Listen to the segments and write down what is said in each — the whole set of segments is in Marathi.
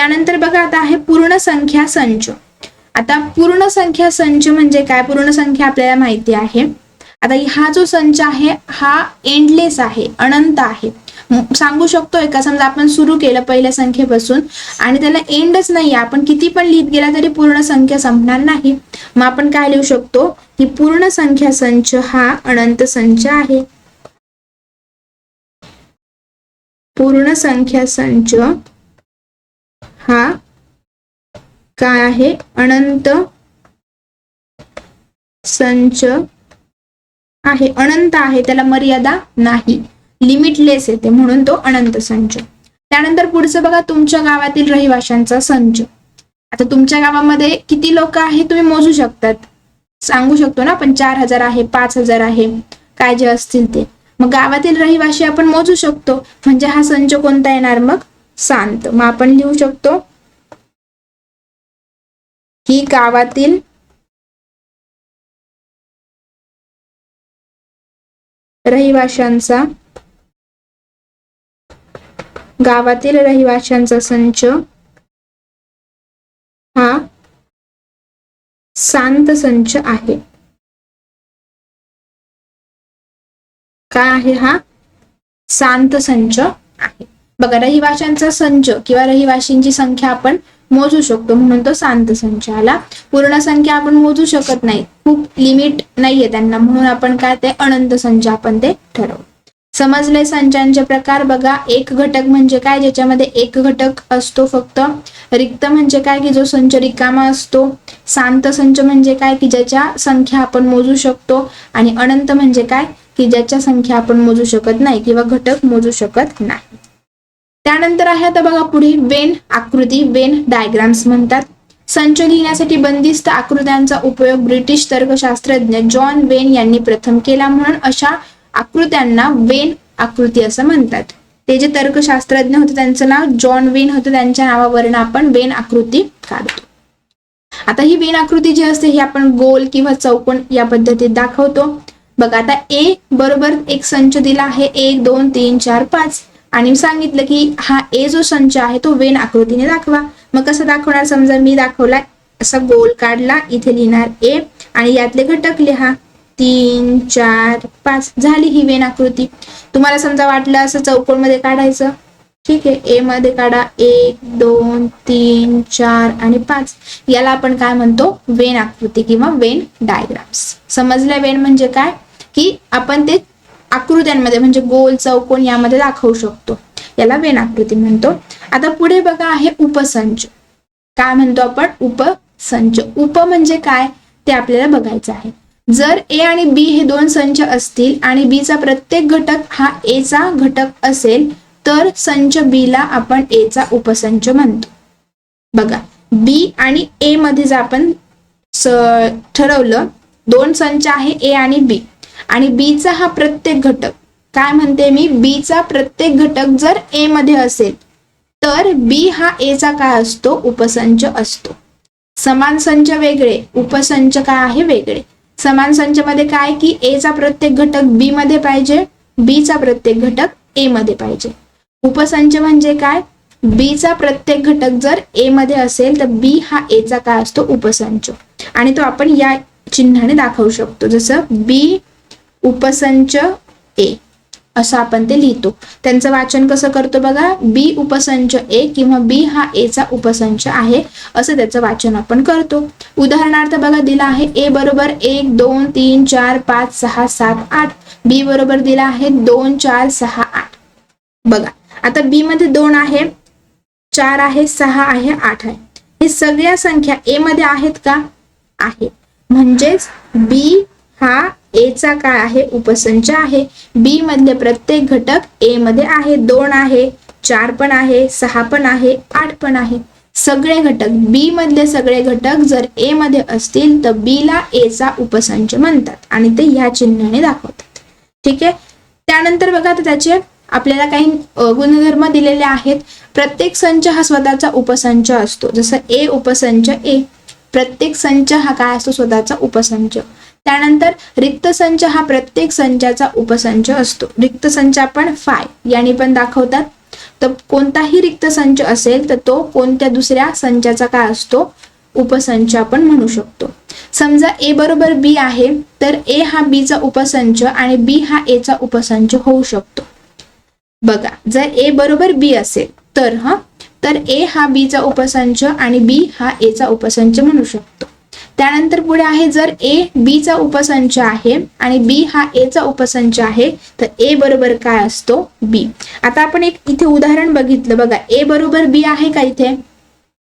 त्यानंतर बघा आता आहे पूर्ण संख्या संच. आता पूर्ण संख्या संच म्हणजे काय? पूर्ण संख्या आपल्याला माहिती आहे. आता हा जो संच आहे हा एंडलेस आहे, अनंत आहे. सांगू शकतोय का? समजा आपण सुरू केलं पहिल्या संख्येपासून आणि त्याला एंडच नाही, आपण किती पण लिहित गेला तरी पूर्ण संख्या संपणार नाही. मग आपण काय लिहू शकतो की पूर्ण संख्या संच हा अनंत संच आहे. पूर्ण संख्या संच हा काय आहे? अनंत संच आहे. अनंत आहे, त्याला मर्यादा नाही, लिमिटलेस येते, म्हणून तो अनंत संच. त्यानंतर पुढचं बघा, तुमच्या गावातील रहिवाशांचा संच. आता तुमच्या गावामध्ये किती लोक आहेत तुम्ही मोजू शकतात, सांगू शकतो ना आपण. 4000 आहे, 5000 आहे, काय जे असतील ते. मग गावातील रहिवाशी आपण मोजू शकतो, म्हणजे हा संच कोणता येणार? मग शांत. मग आपण लिहू शकतो की गावातील रहिवाशांचा संच हा शांत संच आहे. काय आहे? हा शांत संच आहे. बघा, रहिवाशांचा संच किंवा रहिवाशींची संख्या आपण मोजू शकतो, म्हणून तो शांत संच आला. पूर्ण संख्या आपण मोजू शकत नाही, खूप लिमिट नाहीये त्यांना, म्हणून आपण काय ते अनंत संच आपण ते ठरवू. समजले संचांचे प्रकार. बघा, एक घटक म्हणजे काय? ज्याच्यामध्ये एक घटक असतो फक्त. रिक्त म्हणजे काय? की जो संच रिकामा असतो. शांत संच म्हणजे काय? की ज्याच्या संख्या आपण मोजू शकतो. आणि अनंत म्हणजे काय? की ज्याच्या संख्या आपण मोजू शकत नाही किंवा घटक मोजू शकत नाही. त्यानंतर आहे आता बघा पुढे वेन आकृती, वेन डायग्राम्स म्हणतात. संच लिहिण्यासाठी बंदिस्त आकृत्यांचा उपयोग ब्रिटिश तर्कशास्त्रज्ञ जॉन वेन यांनी प्रथम केला, म्हणून अशा आकृत्यांना वेन आकृती असं म्हणतात. ते जे तर्कशास्त्रज्ञ होते त्यांचं नाव जॉन वेन होतं, त्यांच्या नावावरून आपण वेन आकृती काढतो. आता ही वेन आकृती जी असते ही आपण गोल किंवा चौकोन या पद्धतीत दाखवतो. बघा, आता ए बरोबर एक संच दिला आहे, 1 2 3 4 5, आणि सांगितलं की हा ए जो संच आहे तो वेन आकृतीने दाखवा. मग कसं दाखवणार? समजा मी दाखवला, असा गोल काढला, इथे लिहिणार ए आणि यातले घटक लिहा 3 4 5, झाली ही वेन आकृती. तुम्हाला समजा वाटलं असं चौकोन मध्ये काढायचं, ठीक आहे, ए मध्ये काढा 1 2 3 4 आणि 5, याला आपण काय म्हणतो? वेन आकृती किंवा वेन डायग्राम्स. समजलं वेन म्हणजे काय? की आपण ते आकृत्यांमध्ये म्हणजे गोल चौकोन यामध्ये दाखवू शकतो, याला वेन आकृती म्हणतो. आता पुढे बघा आहे उपसंच. काय म्हणतो आपण? उपसंच. उप म्हणजे काय ते आपल्याला बघायचं आहे. जर ए आणि बी हे दोन संच असतील आणि बी चा प्रत्येक घटक हा ए चा घटक असेल तर संच बी ला आपण ए चा उपसंच म्हणतो. बघा, बी आणि ए मध्ये जर आपण ठरवलं, दोन संच आहे ए आणि बी, आणि बी चा हा प्रत्येक घटक, काय म्हणते मी? बी चा प्रत्येक घटक जर ए मध्ये असेल तर बी हा ए चा काय असतो? उपसंच असतो. समान संच वेगळे, उपसंच काय आहे? वेगळे. समान संच मध्ये काय की ए चा प्रत्येक घटक बी मध्ये पाहिजे, बी चा प्रत्येक घटक ए मध्ये पाहिजे. उपसंच म्हणजे काय? बी चा प्रत्येक घटक जर ए मध्ये असेल तर बी हा ए चा काय असतो? उपसंच, आणि तो आपण या चिन्हाने दाखवू शकतो, जसं बी उपसंच ए असं आपण ते लिहितो. त्यांचं वाचन कसं करतो बघा, बी उपसंच ए किंवा बी हा ए चा उपसंच आहे असं त्याचं वाचन आपण करतो. उदाहरणार्थ बघा, दिला आहे ए बरोबर 1 2 3 4 5 6 7 8, बी बरोबर दिला आहे 2 4 6 8. बघा, आता बी मध्ये 2 आहे, 4 आहे, 6 आहे, 8 आहे, हे सगळ्या संख्या ए मध्ये आहेत का? आहे, म्हणजेच बी हा ए चा काय आहे? उपसंच आहे. बी मधले प्रत्येक घटक ए मध्ये आहे. 2 आहे, 4 पण आहे, 6 पण आहे, 8 पण आहे, सगळे घटक बी मधले सगळे घटक जर ए मध्ये असतील तर बी ला ए चा उपसंच म्हणतात आणि ते ह्या चिन्हाने दाखवतात. ठीक आहे. त्यानंतर बघा, तर त्याचे आपल्याला काही गुणधर्म दिलेले आहेत. प्रत्येक संच हा स्वतःचा उपसंच असतो, जसं ए उपसंच ए, प्रत्येक संच हा काय असतो? स्वतःचा उपसंच. त्यानंतर रिक्त संच हा प्रत्येक संचाचा उपसंच असतो. रिक्त संच आपण फाय याने पण दाखवतात. तर कोणताही रिक्त संच असेल तर तो कोणत्या दुसऱ्या संचाचा काय असतो, उपसंच आपण म्हणू शकतो. समजा ए बरोबर बी आहे तर ए हा बी चा उपसंच आणि बी हा ए चा उपसंच होऊ शकतो. बघा, जर ए बरोबर बी असेल तर ए हा बी चा उपसंच आणि बी हा ए चा उपसंच म्हणू शकतो. त्यानंतर पुढे आहे, जर ए बी चा उपसंच आहे आणि बी हा ए चा उपसंच आहे तर ए बरोबर काय असतो, बी. आता आपण एक इथे उदाहरण बघितलं बघा, ए बरोबर बी आहे का इथे,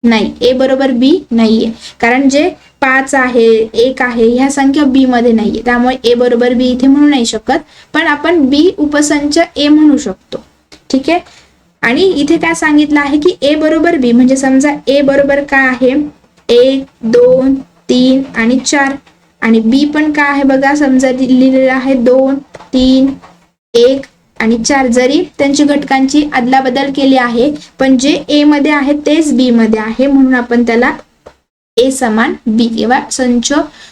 नाही, ए बरोबर बी नाहीये, कारण जे 5 आहे 1 आहे ह्या संख्या बी मध्ये नाहीये, त्यामुळे ए बरोबर बी इथे म्हणू नाही शकत, पण आपण बी उपसंच ए म्हणू शकतो. ठीक आहे. आणि इथे काय सांगितलं आहे की ए बरोबर बी, म्हणजे समजा ए बरोबर काय आहे 1 2 3 आणि 4 आणि बी पण काय आहे बघा, समजा लिहिलेलं आहे 2 3 1 आणि 4. जरी त्यांची घटकांची अदलाबदल केली आहे पण जे ए मध्ये आहे तेच बी मध्ये आहे, म्हणून आपण त्याला ए समान बी किंवा संच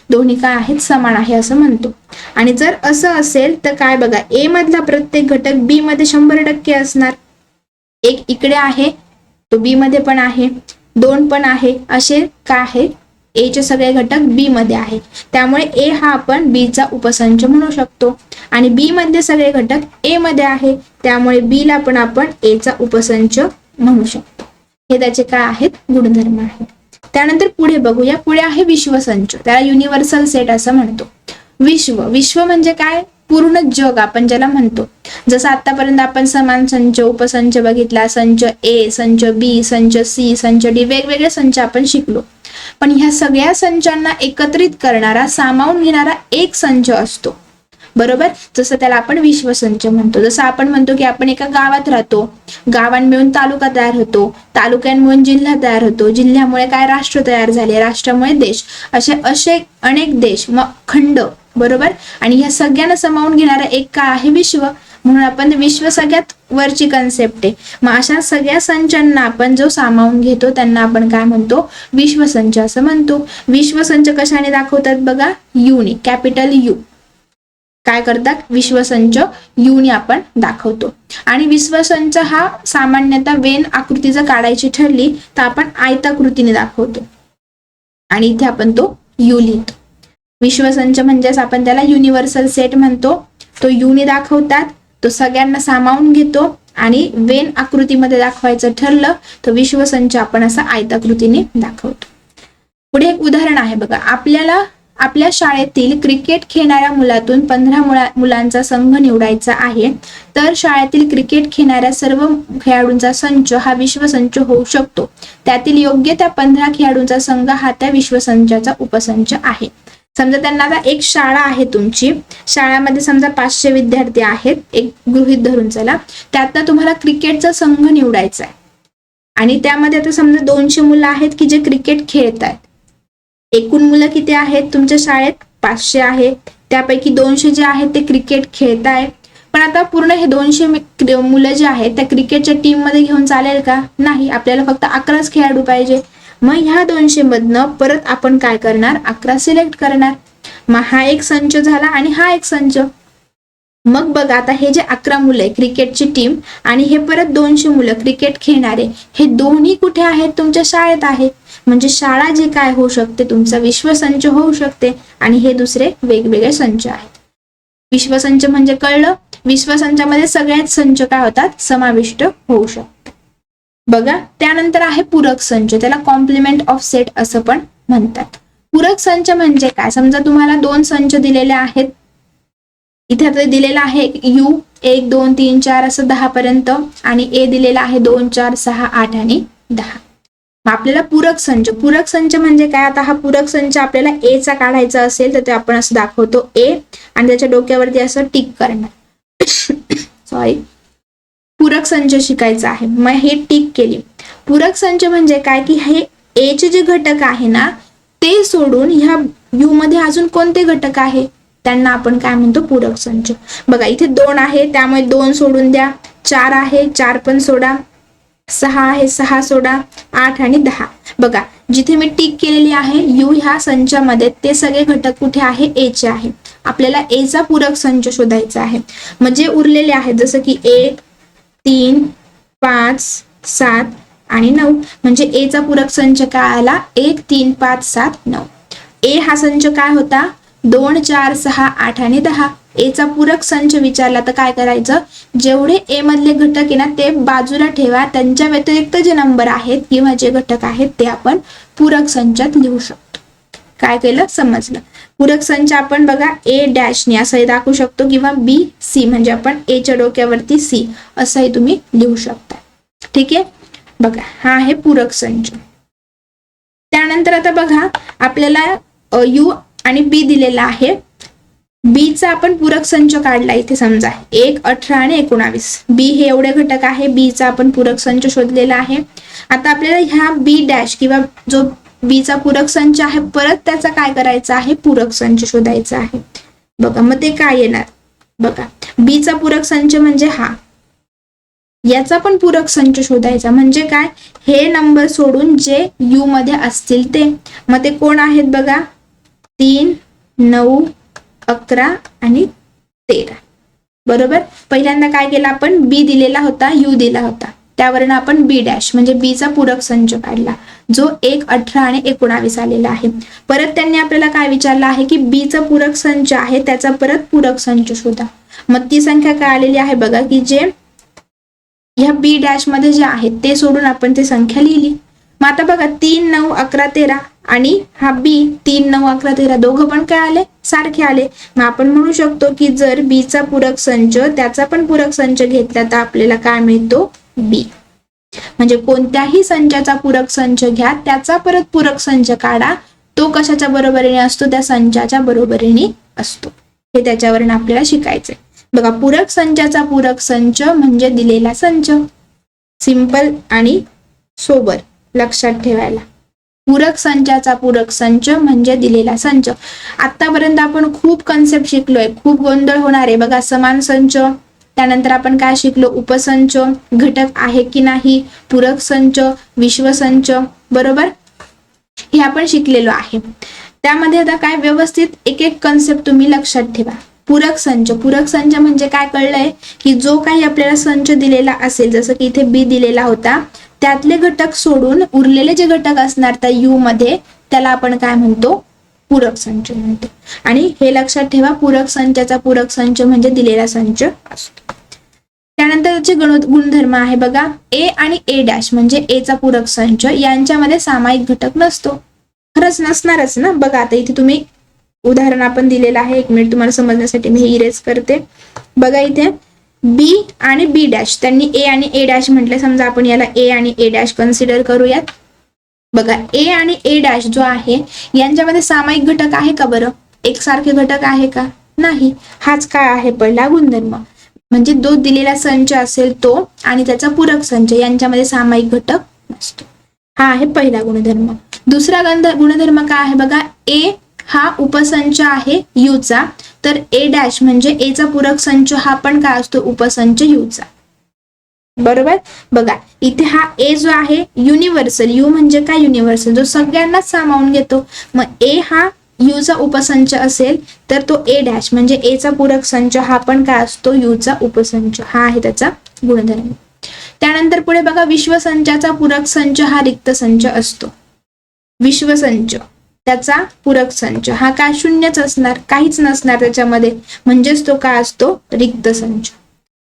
दोन्ही काय आहेत, समान आहे असं म्हणतो. आणि जर असं असेल तर काय बघा, ए मधला प्रत्येक घटक बी मध्ये 100% असणार. एक इकडे आहे तो बी मध्ये पण आहे, 2 पण आहे, असे काय आहे ए चे सगळे घटक बी मध्ये आहे, त्यामुळे ए हा आपण बी चा उपसंच म्हणू शकतो. आणि बी मध्ये सगळे घटक ए मध्ये आहे, त्यामुळे बी ला पण आपण ए चा उपसंच म्हणू शकतो. हे त्याचे काय आहेत, गुणधर्म आहेत. त्यानंतर पुढे बघूया, पुढे आहे विश्वसंच, त्याला युनिव्हर्सल सेट असं म्हणतो. विश्व म्हणजे काय, पूर्ण जग आपण ज्याला म्हणतो. जसं आतापर्यंत आपण समान संच, उपसंच बघितला, संच ए, संच बी, संच सी, संच डी, वेगवेगळे संच आपण शिकलो. पण ह्या सगळ्या संचांना एकत्रित करणारा, सामावून घेणारा एक संच असतो, बरोबर. जसं त्याला आपण विश्वसंच म्हणतो. जसं आपण म्हणतो की आपण एका गावात राहतो, गावांमिळून तालुका तयार होतो, तालुक्यांमिळून जिल्हा तयार होतो, जिल्ह्यामुळे काय राष्ट्र तयार झाले, राष्ट्रामुळे देश, असे अनेक देश, मग खंड, बरोबर. आणि ह्या सगळ्यांना सामावून घेणारा एक काय आहे, विश्व, म्हणून आपण विश्व सगळ्यात वरची कन्सेप्ट आहे. मग अशा सगळ्या संचांना आपण जो सामावून घेतो त्यांना आपण काय म्हणतो, विश्वसंच असं म्हणतो. विश्वसंच कशाने दाखवतात बघा, युनी, कॅपिटल यू. काय करतात, विश्वसंच युनी आपण दाखवतो. आणि विश्वसंच हा सामान्यतः वेन आकृती जर काढायची ठरली तर आपण आयताकृतीने दाखवतो आणि इथे आपण तो यू लिहितो. विश्वसंच म्हणजेच आपण त्याला युनिव्हर्सल सेट म्हणतो. तो युनी दाखवतात, तो सगळ्यांना सामावून घेतो आणि वेन आकृतीमध्ये दाखवायचं ठरलं तर विश्वसंच आपण असा आयताकृतीने दाखवतो. पुढे एक उदाहरण आहे बघा, आपल्या शाळेतील क्रिकेट खेळणाऱ्या मुलातून 15 मुलांचा संघ निवडायचा आहे, तर शाळेतील क्रिकेट खेळणाऱ्या सर्व खेळाडूंचा संच हा विश्वसंच होऊ शकतो. त्यातील योग्य त्या 15 खेळाडूंचा संघ हा त्या विश्वसंचाचा उपसंच आहे. समजा त्यांना आता एक शाळा आहे तुमची, शाळेमध्ये समजा 500 विद्यार्थी आहेत, एक गृहीत धरून चला, त्यातला तुम्हाला क्रिकेटचा संघ निवडायचा आहे आणि त्यामध्ये आता समजा 200 मुलं आहेत की जे क्रिकेट खेळत आहेत. एकूण मुलं किती आहेत तुमच्या शाळेत, 500 आहेत, त्यापैकी 200 जे आहेत ते क्रिकेट खेळत आहेत. पण आता पूर्ण हे 200 मुलं जे आहेत त्या क्रिकेटच्या टीम मध्ये घेऊन चालेल का, नाही, आपल्याला फक्त 11च खेळाडू पाहिजे. मग ह्या 200 मधनं परत आपण काय करणार, 11 सिलेक्ट करणार. मग हा एक संच झाला आणि हा एक संच. मग बघा, आता हे जे 11 मुलं आहे क्रिकेटची टीम आणि हे परत 200 मुलं क्रिकेट खेळणारे, हे दोन्ही कुठे आहेत, तुमच्या शाळेत आहे. म्हणजे शाळा जे काय होऊ शकते, तुमचा विश्वसंच होऊ शकते आणि हे दुसरे वेगवेगळे संच आहेत. विश्वसंच म्हणजे कळलं, विश्वसंचामध्ये सगळ्याच संच काय होतात, समाविष्ट होऊ शकतात. बघा, त्यानंतर आहे पूरक संच, त्याला कॉम्प्लिमेंट ऑफ सेट असं पण म्हणतात. पूरक संच म्हणजे काय, समजा तुम्हाला 2 संच दिलेले आहेत, इथे आता दिलेला आहे यू 1 2 3 4 असं 10 पर्यंत आणि ए दिलेला आहे 2 4 6 8 आणि 10. आपल्याला पूरक संच म्हणजे काय, आता हा पूरक संच आपल्याला ए चा काढायचा असेल तर ते आपण असं दाखवतो ए आणि त्याच्या डोक्यावरती असं टिक करणार. सॉरी, पूरक संच शिकायचा आहे, मग हे टिक केली. पूरक संच म्हणजे काय की हे ए चे जे घटक आहे ना ते सोडून ह्या यू मध्ये अजून कोणते घटक आहे त्यांना आपण काय म्हणतो, पूरक संच. बघा, इथे 2 आहे त्यामुळे 2 सोडून द्या, 4 आहे 4 पण सोडा, 6 आहे 6 सोडा, 8 आणि 10. बघा, जिथे मी टिक केलेली आहे यू ह्या संचामध्ये ते सगळे घटक कुठे आहे, ए चे आहे. आपल्याला ए चा पूरक संच शोधायचा आहे. म्हणजे उरलेले आहेत जसं की 1 3 5 7 आणि 9, म्हणजे ए चा पूरक संच काय आला 1 3 5 7 9. ए हा संच काय होता 2 4 6 8 आणि 10. ए चा पूरक संच विचारला तर काय करायचं, जेवढे ए मधले घटक आहे ना ते बाजूला ठेवा, त्यांच्या व्यतिरिक्त जे नंबर आहेत किंवा जे घटक आहेत ते आपण पूरक संचात लिहू शकतो. काय केलं समजलं. पूरक संच आपण बघा ए डॅशने असंही दाखवू शकतो किंवा बी सी, म्हणजे आपण ए च्या डोक्यावरती सी असंही तुम्ही लिहू शकता. ठीक आहे, बघा हा आहे पूरक संच. त्यानंतर आता बघा आपल्याला यू आणि बी दिलेला आहे. बी चा आपण पूरक संच काढला इथे समजा 1 18 आणि 19. बी हे एवढे घटक आहे, बी चा आपण पूरक संच शोधलेला आहे. आता आपल्याला ह्या बी डॅश किंवा जो बी चा पूरक संच आहे परत त्याचा काय करायचा आहे पूरक संच शोधायचा आहे. बघा मग ते काय येणार, बघा बी चा पूरक संच म्हणजे हा, याचा पण पूरक संच शोधायचा म्हणजे काय, हे नंबर सोडून जे यू मध्ये असतील ते. मग ते कोण आहेत बघा 3 9 11 आणि 13. बरोबर. पहिल्यांदा काय केलं आपण, बी दिलेला होता यू दिला होता, त्यावरून आपण बी डॅश म्हणजे बी चा पूरक संच काढला जो 1 18 आणि 19 आलेला आहे. परत त्यांनी आपल्याला काय विचारलं आहे की बी चा पूरक संच आहे त्याचा परत पूरक संच शोधा. मग ती संख्या काय आलेली आहे बघा की जे ह्या बी डॅश मध्ये जे आहेत ते सोडून आपण ती संख्या लिहिली. मग आता बघा 3 9 11 13 आणि हा बी 3 9 11 13 दोघं पण काय आले सारखे आले. मग आपण म्हणू शकतो की जर बी चा पूरक संच त्याचा पण पूरक संच घेतला तर आपल्याला काय मिळतो बी. म्हणजे कोणत्याही संचाचा पूरक संच घ्या, त्याचा परत पूरक संच काढा, तो कशाच्या बरोबरीने असतो त्या संचाच्या बरोबरीने असतो. हे त्याच्यावरून आपल्याला शिकायचंय. बघा पूरक संचाचा पूरक संच म्हणजे दिलेला संच. सिंपल आणि सोबर लक्षात ठेवायला. पूरक संचाचा पूरक संच म्हणजे दिलेला संच. आतापर्यंत आपण खूप कन्सेप्ट शिकलोय, खूप गोंधळ होणार आहे बघा. समान संच, त्यानंतर आपण काय शिकलो उपसंच, घटक आहे की नाही, पूरक संच, विश्वसंच. बरोबर, हे आपण शिकलेलो आहे. त्यामध्ये आता काय व्यवस्थित एक एक कन्सेप्ट तुम्ही लक्षात ठेवा. पूरक संच, पूरक संच म्हणजे काय कळलंय की जो काही आपल्याला संच दिलेला असेल, जसं की इथे बी दिलेला होता, त्यातले घटक सोडून उरलेले जे घटक असणार त्या यू मध्ये त्याला आपण काय म्हणतो पूरक संच म्हणतो. आणि हे लक्षात ठेवा पूरक संचाचा पूरक संच म्हणजे दिलेला संच असतो. त्यानंतरचे गुणधर्म आहे बघा, ए आणि ए डॅश म्हणजे ए चा पूरक संच यांच्यामध्ये सामायिक घटक नसतो. खरंच नसणारच ना. बघा आता इथे तुम्ही उदाहरण आपण दिलेलं आहे, 1 मिनिट तुम्हाला समजण्यासाठी मी हे इरेज करते. बघा इथे बी आणि बी डॅश त्यांनी ए आणि ए डॅश म्हटले, समजा आपण याला ए आणि ए डॅश कन्सिडर करूयात. बघा ए आणि ए डॅश जो आहे यांच्यामध्ये सामायिक घटक आहे का बरं, एकसारखे घटक आहे का, नाही. हाच काय आहे पहिला गुणधर्म, म्हणजे जो दिलेला संच असेल तो आणि त्याचा पूरक संच यांच्यामध्ये सामायिक घटक नसतो. हा आहे पहिला गुणधर्म. दुसरा गुणधर्म काय आहे बघा, ए हा उपसंच आहे यू चा, तर ए डॅश म्हणजे ए चा पूरक संच हा पण काय असतो उपसंच यू चा. बरोबर. बघा इथे हा ए जो आहे युनिव्हर्सल, यू म्हणजे काय युनिव्हर्सल, जो सगळ्यांनाच सामावून घेतो. मग ए हा यू चा उपसंच असेल तर तो ए डॅश म्हणजे ए चा पूरक संच हा पण काय असतो यू चा उपसंच. हा आहे त्याचा गुणधर्म. त्यानंतर पुढे बघा विश्वसंचाचा पूरक संच हा रिक्त संच असतो. विश्वसंच त्याचा पूरक संच हा काय शून्यच असणार, काहीच नसणार त्याच्यामध्ये, म्हणजेच तो काय असतो रिक्त संच.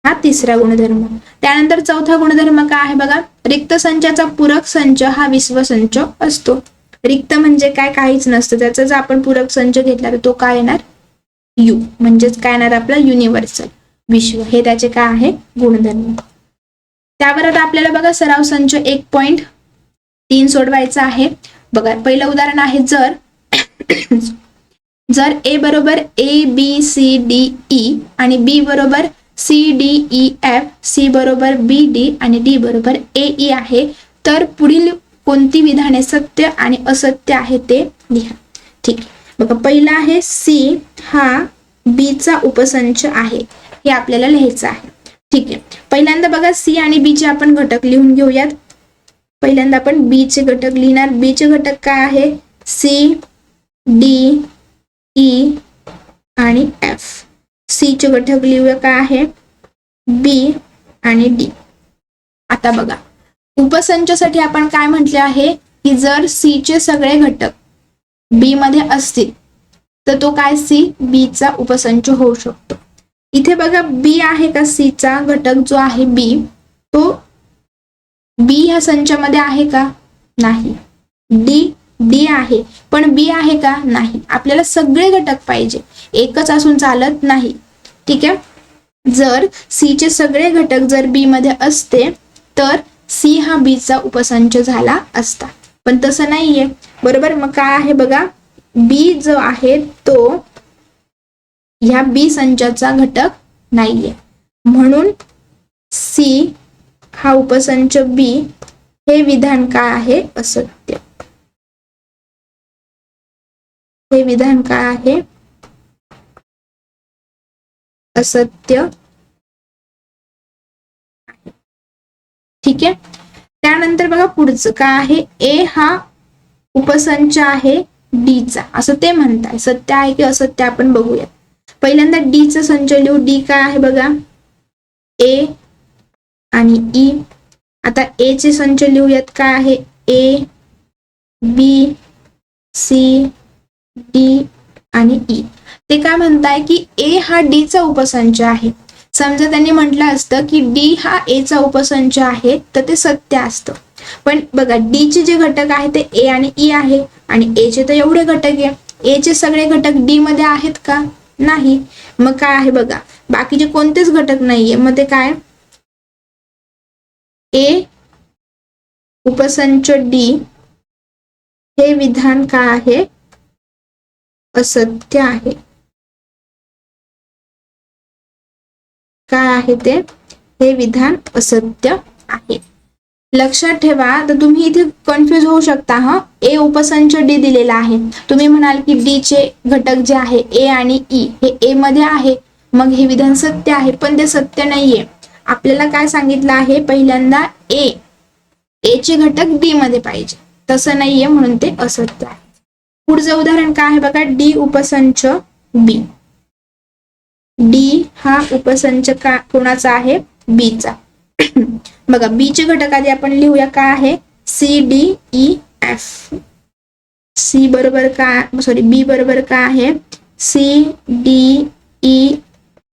हा तिसरा गुणधर्म. त्यानंतर चौथा गुणधर्म काय आहे बघा, रिक्त संचाचा पूरक संच हा विश्वसंच असतो. रिक्त म्हणजे काय काहीच नसतं, त्याचा जर आपण पूरक संच घेतला तर तो काय येणार यू, म्हणजेच काय येणार आपला युनिव्हर्सल विश्व. हे त्याचे काय आहे गुणधर्म. त्यावर आता आपल्याला बघा सराव संच 1.3 सोडवायचा आहे. बघा पहिलं उदाहरण आहे, जर ए बरोबर A B C D E आणि बी बरोबर C D E F, C बरोबर बी डी आणि डी बरोबर ए ई आहे, तर पुढील कोणती विधाने सत्य आणि असत्य आहे ते लिहा. ठीक आहे. बघा पहिला आहे सी हा बी चा उपसंच आहे, हे आपल्याला लिहायचं आहे. ठीक आहे. पहिल्यांदा बघा सी आणि बी चे आपण घटक लिहून घेऊयात. पहिल्यांदा आपण बी चे घटक लिहिणार. बी चे घटक काय आहे सी डी ई आणि एफ. सी चे घटक लिहूया काय आहे बी आणि डी. आता बघा, उपसंचसाठी आपण काय म्हटले आहे की जर सी चे सगळे घटक बी मध्ये असतील तर तो काय सी बी चा उपसंच होऊ शकतो. इथे बघा बी आहे का, सी चा घटक जो आहे बी, तो बी ह्या संचामध्ये आहे का, नाही. डी डी आहे पण बी आहे का, नाही. आपल्याला सगळे घटक पाहिजे, एकच असून चालत नाही. ठीक आहे, जर सी चे सगळे घटक जर बी मध्ये असते तर सी हा बी चा उपसंच झाला असता, पण तसं नाहीये. बरोबर, मग काय आहे बघा, बी जो आहे तो ह्या बी संचाचा घटक नाहीये, म्हणून सी हा उपसंच बी हे विधान काय आहे, असत्य. हे विधान काय आहे, असत्य. ठीक आहे, त्यानंतर बघा पुढचं काय आहे, ए हा उपसंच आहे डी चा, असं ते म्हणताय. सत्य आहे की असत्य आपण बघूया. पहिल्यांदा डी चा संच लिहू. डी काय आहे बघा, ए आणि ई. आता ए चे संच लिहूयात. काय आहे, ए बी सी डी आणि ई. ते काय म्हणताय की ए हा डी चा उपसंच आहे. समजा त्यांनी म्हटलं असतं की डी हा ए चा उपसंच आहे तर ते सत्य असतं, पण बघा डी चे जे घटक आहे ते ए आणि ई आहे आणि ए चे तर एवढे घटक आहे. ए चे सगळे घटक डी मध्ये आहेत का, नाही. मग काय आहे बघा, बाकीचे कोणतेच घटक नाहीये, मग ते काय, ए उपसंच डी हे विधान काय आहे, असत्य आहे. काय आहे ते, हे विधान असत्य आहे. लक्षात ठेवा. तर तुम्ही इथे कन्फ्युज होऊ शकता. हा, ए उपसंच डी दिलेला आहे, तुम्ही म्हणाल की डी चे घटक जे आहे ए आणि ई हे ए मध्ये आहे, मग हे विधान सत्य आहे, पण ते सत्य नाहीये. आपल्याला काय सांगितलं आहे, पहिल्यांदा ए चे घटक डी मध्ये पाहिजे, तसं नाहीये, म्हणून ते असत्य आहे. पुढचं उदाहरण काय आहे बघा, डी उपसंच बी. डी हा उपसंच का कोणाचा आहे, बी चा. बघा बी चे घटक आधी आपण लिहूया. काय आहे, C D E F. C बरोबर काय, सॉरी बी बरोबर काय आहे, सी डी ई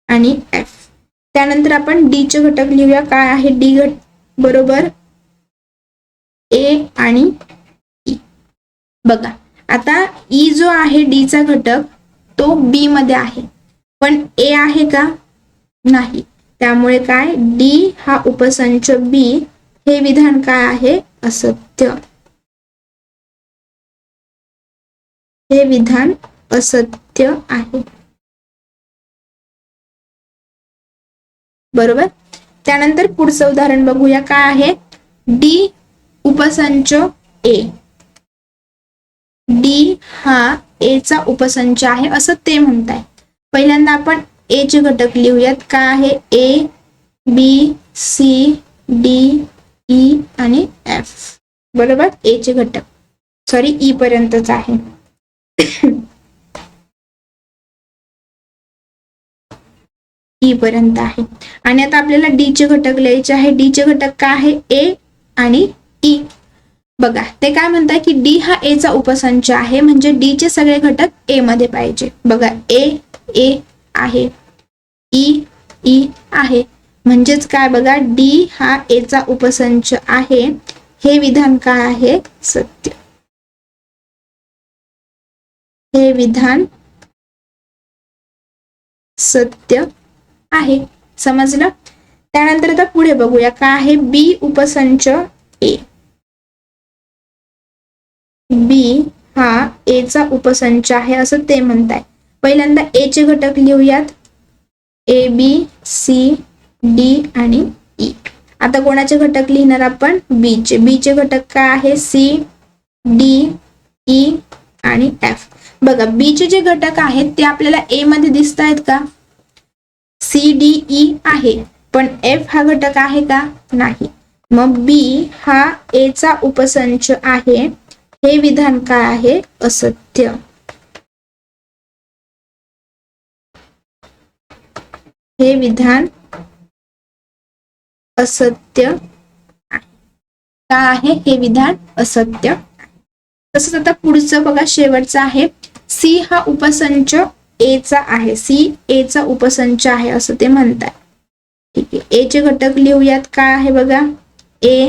आणि एफ. त्यानंतर आपण डी चे घटक लिहूया. काय आहे, डी बरोबर ए आणि ई. बघा आता ई जो आहे डी चा घटक तो बी मध्ये आहे, पण ए आहे का, नाही. त्यामुळे काय, डी हा उपसंच बी हे विधान काय आहे, असत्य. हे विधान असत्य आहे. बरोबर. त्यानंतर पुढचं उदाहरण बघूया. काय आहे, डी उपसंच ए. डी हा ए चा उपसंच आहे असं ते म्हणताय. पहिल्यांदा आपण ए चे घटक लिहूयात. काय आहे, A B C D E आणि एफ. बरोबर, ए चे घटक, सॉरी ई पर्यंतच आहे. ई पर्यंत आहे. आणि आता आपल्याला डी चे घटक लिहायचे आहे. डी चे घटक काय आहे, ए आणि ई. बघा ते काय म्हणताय की डी हा ए चा उपसंच आहे, म्हणजे डी चे सगळे घटक ए मध्ये पाहिजे. बघा ए आहे, ई आहे, म्हणजेच काय बघा, डी हा ए चा उपसंच आहे, हे विधान काय आहे, सत्य. हे विधान सत्य आहे. समजलं. त्यानंतर आता पुढे बघूया. काय आहे, बी उपसंच ए. बी हा ए चा उपसंच आहे असं ते म्हणताय. पहिल्यांदा ए चे घटक लिहूयात. ए बी सी डी आणि ई. आता कोणाचे घटक लिहिणार आपण, बी चे. बी चे घटक काय आहे, सी डी ई आणि एफ. बघा बी चे जे घटक आहेत ते आपल्याला ए मध्ये दिसत आहेत का, सी डी ई आहे, पण एफ हा घटक आहे का, नाही. मग बी हा ए चा उपसंच आहे, हे विधान काय आहे, असत्य. हे विधान असत्य काय आहे हे विधान असत्य. तसंच आता पुढचं बघा, शेवटचं आहे सी हा उपसंच ए चा आहे. सी ए चा उपसंच आहे असं ते म्हणतात. ठीक आहे, ए चे घटक लिहूयात. काय आहे बघा, ए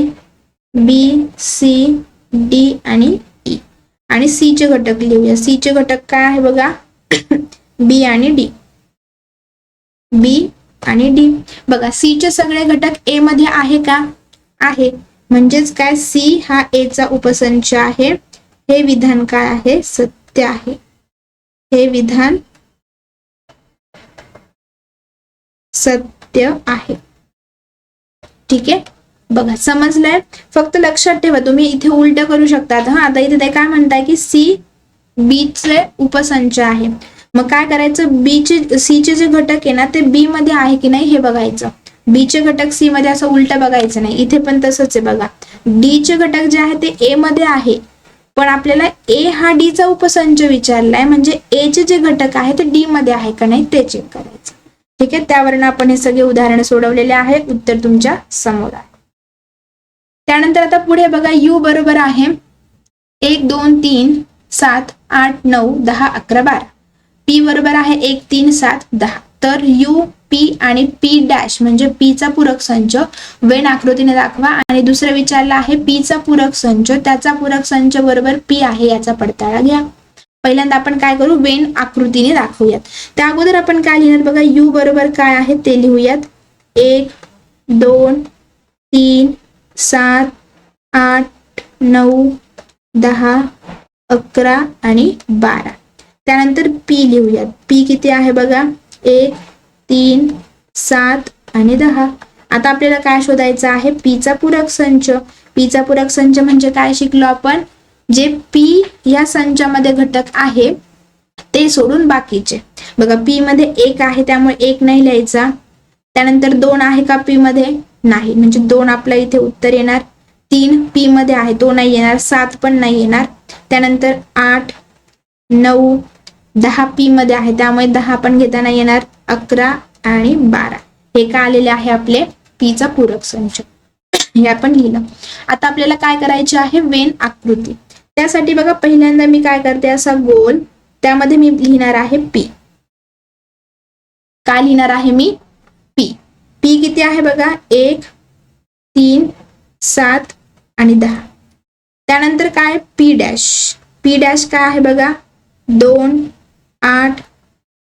बी सी डी आणि ई. आणि सी चे घटक लिहूया. सी चे घटक काय आहे बघा, बी आणि डी. बी आणि डी. बघा, सी चे सगळे घटक ए मध्ये आहे का, आहे. म्हणजेच काय, सी हा ए चा उपसंच आहे. हे विधान काय आहे, सत्य आहे. हे विधान सत्य आहे. ठीक आहे, बघा समजलंय. फक्त लक्षात ठेवा, तुम्ही इथे उलट करू शकतात. हा, आता इथे काय म्हणताय की सी बी चे उपसंच आहे. मग काय करायचं, बी चे सी चे जे घटक आहे ना ते बी मध्ये आहे की नाही हे बघायचं. बी चे घटक सी मध्ये असं उलट बघायचं नाही. इथे पण तसंच आहे बघा, डी चे घटक जे आहे ते ए मध्ये आहे, पण आपल्याला ए हा डी चा उपसंच विचारलाय, म्हणजे ए चे जे घटक आहे ते डी मध्ये आहे का नाही ते चेक करायचं. ठीक आहे, त्यावरून आपण हे सगळे उदाहरण सोडवलेले आहे. उत्तर तुमच्या समोर आहे. त्यानंतर आता पुढे बघा, यू बरोबर आहे 1 2 3 7 8 9 10 11 12. पी बरोबर आहे 1 3 7 10. तर यू पी आणि पी डॅश म्हणजे पी चा पूरक संच वेन आकृतीने दाखवा. आणि दुसरं विचारलं आहे पी चा पूरक संच, त्याचा पूरक संच बरोबर पी आहे याचा पडताळा घ्या. पहिल्यांदा आपण काय करू, वेन आकृतीने दाखवूयात. त्या अगोदर आपण काय लिहिणार बघा, यू बरोबर काय आहे ते लिहूयात. 1 2 3 7 8 9 10 11 आणि 12. त्यानंतर पी लिहूयात. पी किती आहे बघा, 1 3 7 आणि 10. आता आपल्याला काय शोधायचं आहे, पी चा पूरक संच. पी चा पूरक संच म्हणजे काय शिकलो आपण, जे पी या संचामध्ये घटक आहे ते सोडून बाकीचे. बघा, पी मध्ये 1 आहे त्यामुळे 1 नाही लिहायचा. त्यानंतर 2 आहे का पी मध्ये, नाही, म्हणजे 2 आपला इथे उत्तर येणार. 3 पी मध्ये आहे तो नाही येणार. 7 पण नाही येणार. त्यानंतर 8 9 10 पी मध्ये आहे त्यामुळे 10 पण घेता नाही येणार. 11 आणि 12 हे काय आलेले आहे आपले पी चा पूरक संच. हे आपण लिहिलं. आता आपल्याला काय करायचे आहे, वेन आकृती. त्यासाठी बघा, पहिल्यांदा मी काय करते, असा गोल, त्यामध्ये मी लिहिणार आहे पी. काय लिहिणार आहे मी, पी. पी किती आहे बघा, 1 3 7 आणि 10. त्यानंतर काय, पी डॅश. पी डॅश काय आहे बघा, 2 8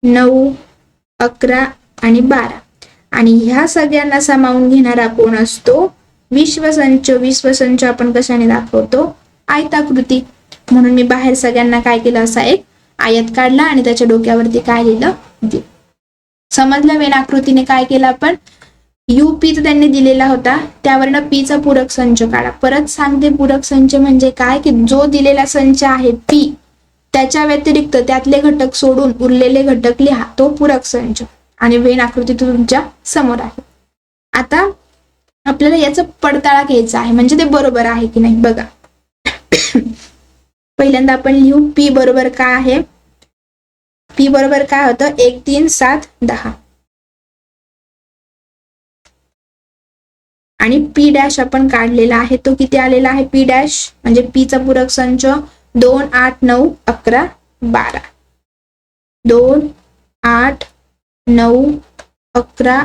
9 11 आणि 12. आणि ह्या सगळ्यांना सामावून घेणारा कोण असतो, विश्वसंच. विश्वसंच आपण कशाने दाखवतो, आयताकृती. म्हणून मी बाहेर सगळ्यांना काय केलं, असा एक आयत काढला आणि त्याच्या डोक्यावरती काय लिहिलं, दी. समजलं, वेन आकृतीने काय केलं आपण, यू पी तर त्यांनी दिलेला होता, त्यावरनं पी चा पूरक संच काढा. परत सांगते, पूरक संच म्हणजे काय, की जो दिलेला संच आहे पी, त्याच्या व्यतिरिक्त त्यातले घटक सोडून उरलेले घटक लिहा, तो पूरक संच. आणि वेन आकृती तुमच्या समोर आहे. आता आपल्याला याचा पडताळा घ्यायचा आहे, म्हणजे ते बरोबर आहे की नाही बघा. पहिल्यांदा आपण लिहू, पी बरोबर काय आहे, पी बरोबर काय होतं, 1 3 7 10. आणि पी डॅश आपण काढलेला आहे, तो किती आलेला आहे, पी डॅश म्हणजे पी चा पूरक संच 2 8 9 11 12. 2 8 9 11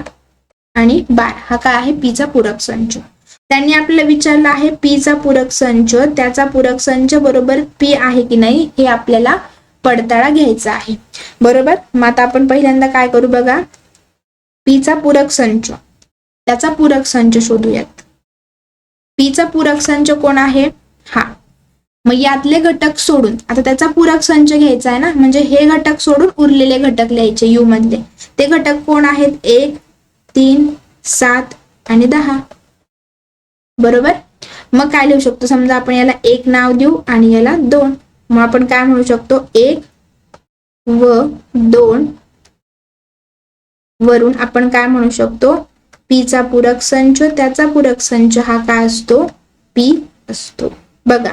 आणि 12 हा काय आहे, पी चा पूरक संच. त्यांनी आपल्याला विचारलं आहे पी चा पूरक संच, त्याचा पूरक संच बरोबर पी आहे की नाही हे आपल्याला पडताळा घ्यायचा आहे. बरोबर, मग आता आपण पहिल्यांदा काय करू बघा, पी चा पूरक संच, त्याचा पूरक संच शोधूयात. पी चा पूरक संच कोण आहे, हा. मग यातले घटक सोडून, आता त्याचा पूरक संच घ्यायचा आहे ना, म्हणजे हे घटक सोडून उरलेले घटक लिहायचे यू मधले. ते घटक कोण आहेत, 1 3 7 आणि 10. बरोबर, मग काय लिहू शकतो, समजा आपण याला 1 नाव देऊ आणि याला 2. मग आपण काय म्हणू शकतो, 1 व 2 वरून आपण काय म्हणू शकतो, पी चा पूरक संच, त्याचा पूरक संच हा काय असतो, पी असतो. बघा,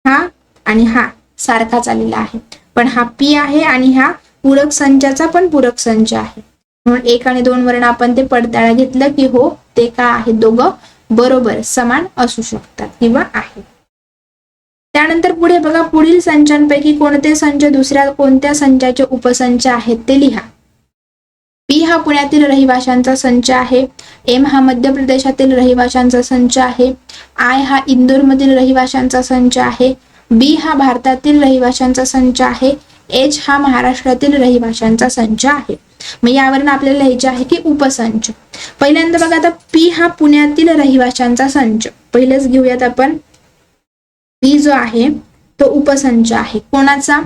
हा आणि हा सारखाच आलेला आहे, पण हा पी आहे आणि हा पूरक संचाचा पण पूरक संच आहे. म्हणून 1 आणि 2 वरून आपण ते पडताळा घेतलं की हो ते काय आहे, दोघं बरोबर समान असू शकतात किंवा आहे. त्यानंतर पुढे बघा, पुढील संचांपैकी कोणते संच दुसऱ्या कोणत्या संचाचे उपसंच आहेत ते लिहा. पी हा पुण्यातील रहिवाशांचा संच आहे. एम हा मध्य प्रदेशातील रहिवाशांचा संच आहे. आय हा इंदोरमधील रहिवाशांचा संच आहे. बी हा भारतातील रहिवाशांचा संच आहे. एच हा महाराष्ट्रातील रहिवाशांचा संच आहे. मग यावरून आपल्याला लिहायचे आहे की उपसंच. पहिल्यांदा बघा, आता पी हा पुण्यातील रहिवाशांचा संच पहिलेच घेऊयात आपण. पी जो आहे तो उपसंच आहे कोणाचा?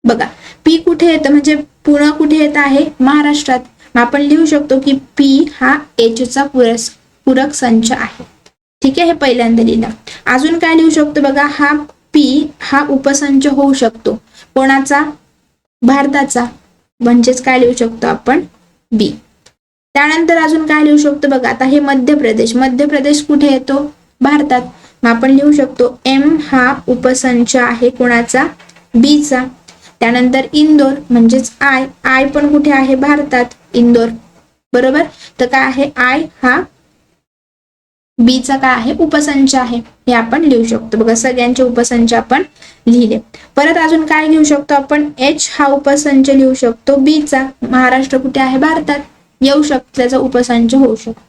बघा, पी कुठे येतं म्हणजे पुणे कुठे येत आहे? महाराष्ट्रात. मग आपण लिहू शकतो की पी हा एच चा पूरक संच आहे. ठीक आहे, हे पहिल्यांदा लिहिलं. अजून काय लिहू शकतो बघा, हा पी हा उपसंच होऊ शकतो कोणाचा? भारताचा. म्हणजेच काय लिहू शकतो आपण? बी. त्यानंतर अजून काय लिहू शकतो बघा, आता हे मध्य प्रदेश. मध्य प्रदेश कुठे येतो? भारतात. मग आपण लिहू शकतो एम हा उपसंच आहे कोणाचा? बी चा. त्यानंतर इंदोर म्हणजेच आय. आय पण कुठे आहे? भारतात, इंदोर. बरोबर. तर काय आहे? आय हा बी चा काय आहे? उपसंच आहे. हे आपण लिहू शकतो. बघा, सगळ्यांचे उपसंच आपण लिहिले. परत अजून काय लिहू शकतो आपण? एच हा उपसंच लिहू शकतो बी चा. महाराष्ट्र कुठे आहे? भारतात. येऊ शकतो, त्याचा उपसंच होऊ शकतो.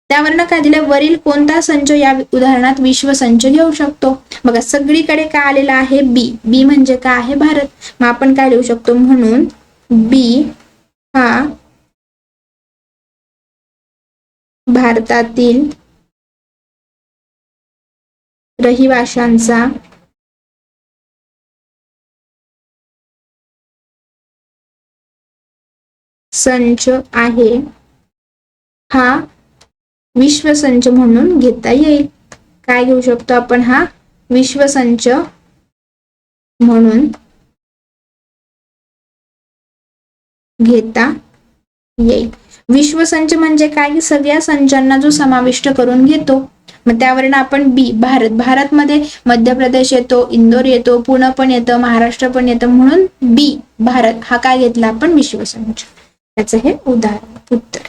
त्यावरनं काय दिलं? वरील कोणता संच या उदाहरणात विश्वसंच घेऊ शकतो? बघा, सगळीकडे काय आलेला आहे? बी. बी म्हणजे काय आहे? भारत. मग आपण काय लिहू शकतो? म्हणून बी हा भारतातील रहिवाशांचा संच आहे. हा विश्वसंच म्हणून घेता येईल. काय घेऊ शकतो आपण? हा विश्वसंच म्हणून घेता येईल. विश्वसंच म्हणजे काय? सगळ्या संचांना जो समाविष्ट करून घेतो. मग त्यावरून आपण बी भारत. भारत मध्ये मध्य प्रदेश येतो, इंदोर येतो, पुणे पण येतं, महाराष्ट्र पण येतं, म्हणून बी भारत हा काय घेतला आपण? विश्वसंच. त्याचं हे उदाहरण उत्तर.